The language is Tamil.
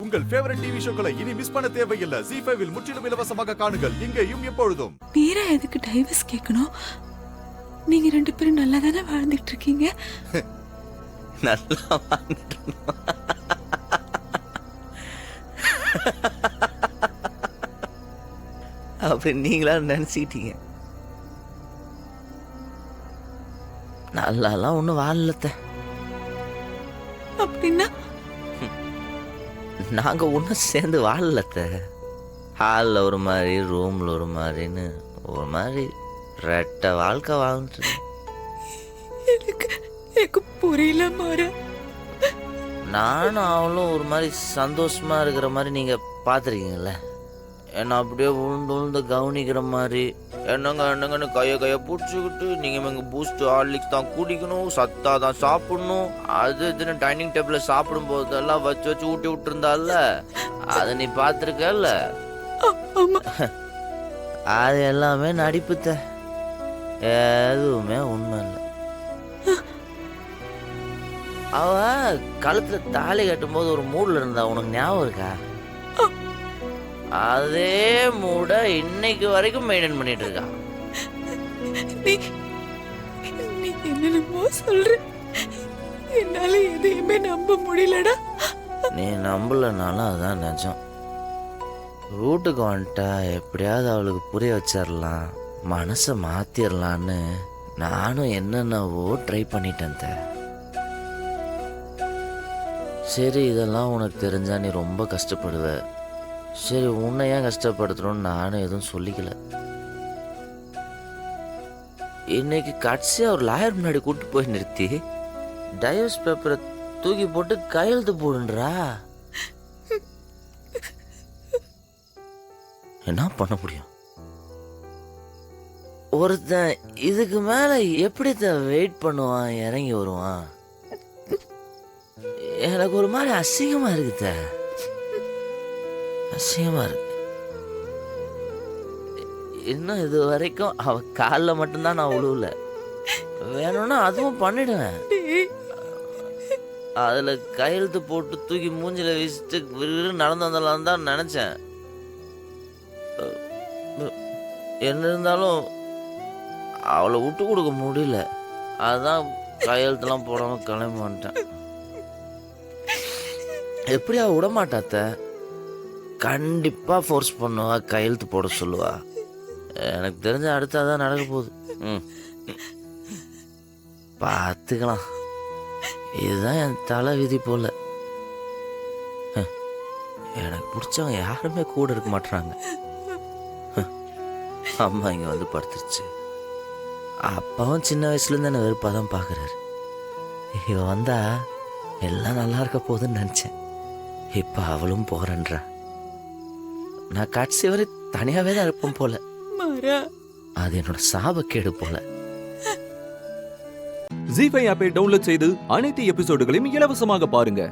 உங்கள் ஃபேவரட் டிவி ஷோக்களை இனி மிஸ் பண்ண தேவையில்லை. ZEE5 இல் முற்றிலும் இலவசமாக காணுங்கள், இங்கேயும் எப்பொழுதும். மீரா எதுக்கு டைவர்ஸ் கேட்கணும்? நீங்க 2 பேரும் நல்லா தானே வாழ்ந்துட்டு இருக்கீங்க. நல்லா வாழ்ந்துட்டு அப்படி நீங்களா நினைச்சுக்கிட்டீங்க. நல்லாலாம் ஒன்றும் வாழலத்த. அப்படின்னா நாங்க ஒன்றும் சேர்ந்து வாழலத்த. ஹாலில் ஒரு மாதிரி, ரூம்ல ஒரு மாதிரின்னு ஒரு மாதிரி ரெட்ட வாழ்க்கை வாழ்ந்துட்டு. எனக்கு புரியல மாற. நானும் அவளும் ஒரு மாதிரி சந்தோஷமா இருக்கிற மாதிரி நீங்க பார்த்துருக்கீங்கல்ல. என்ன அப்படியே உழுந்து உழுந்து கவனிக்கிற மாதிரி, என்னங்கன்னு கையை பிடிச்சிக்கிட்டு நீங்கள் எங்கள் பூஸ்ட் ஹார்லிக்ஸ் தான் குடிக்கணும், சத்தா தான் சாப்பிடணும், அது இதுன்னு டைனிங் டேபிளில் சாப்பிடும் போதெல்லாம் வச்சு ஊட்டி விட்டுருந்தால, அதை நீ பார்த்துருக்கல. அது எல்லாமே நடிப்புத்த, எதுவுமே உண்மை இல்லை. அவ கழுத்துல தாலி கட்டும் போது ஒரு மூட்ல இருந்தா, உனக்கு ஞாபகம் இருக்கா? அதே மூட இன்னைக்கு வரைக்கும் மெயின்டைன் பண்ணிட்டு இருக்கா. நீ என்னமோ சொல்ற, என்னால எதையுமே நம்ப முடியலடா. நீ நம்பலனாலும் அதுதான் நிஜம். வீட்டுக்கு வந்துட்டா எப்படியாவது அவளுக்கு புரிய வச்சிடலாம், மனசை மாத்திரலான்னு நானும் என்னென்னவோ ட்ரை பண்ணிட்டேன். சரி, இதெல்லாம் உனக்கு தெரிஞ்சா நீ ரொம்ப கஷ்டப்படுவ. சரி, உன்னை ஏன் கஷ்டப்படுத்தணும்னு நானும் எதுவும் சொல்லிக்கல. இன்னைக்கு கடைசியாக ஒரு லாயர் முன்னாடி கூட்டு போய் நிறுத்தி டைவர்ஸ் பேப்பரை தூக்கி போட்டு கையெழுத்து போடுன்றா. என்ன பண்ண முடியும்? ஒருத்தன் இதுக்கு மேல எப்படி வெயிட் பண்ணுவான், இறங்கி வருவான்? எனக்கு ஒரு மாதிரி அசிங்கமா இருக்குத, அசிங்கமா இருக்கு. இன்னும் இது வரைக்கும் அவ காலில் மட்டும்தான் நான் உழுவல. வேணும்னா அதுவும் பண்ணிடுவேன். அதுல கையெழுத்து போட்டு தூக்கி மூஞ்சில வீசிட்டு நடந்து வந்தலாம் தான் நினைச்சேன். என்ன இருந்தாலும் அவளை விட்டு கொடுக்க முடியல, அதுதான் கையெழுத்துலாம் போடாம கிளம்பி வந்துட்டேன். எப்படியா விடமாட்டாத்த, கண்டிப்பா ஃபோர்ஸ் பண்ணுவா, கையெழுத்து போட சொல்லுவா. எனக்கு தெரிஞ்ச அடுத்தாதான் நடக்க போகுது. பார்த்துக்கலாம். இதுதான் என் தலை விதி போல. எனக்கு பிடிச்சவங்க யாருமே கூட இருக்க மாட்டாங்க. அம்மா இங்க வந்து படுத்துருச்சு. அப்பாவும் சின்ன வயசுல இருந்து என்ன வெறுப்பா தான் பாக்குறாரு. இவ வந்தா எல்லாம் நல்லா இருக்க போகுதுன்னு நினைச்சேன். இப்ப அவளும் போறன்றா. நான் கடைசி வரை தனியாவே தான் இருப்பேன் போல. அது என்னோட சாபக்கேடு போல. ZEE5 ஆப்பை டவுன்லோட் செய்து அனைத்து எபிசோடுகளையும் இலவசமாக பாருங்க.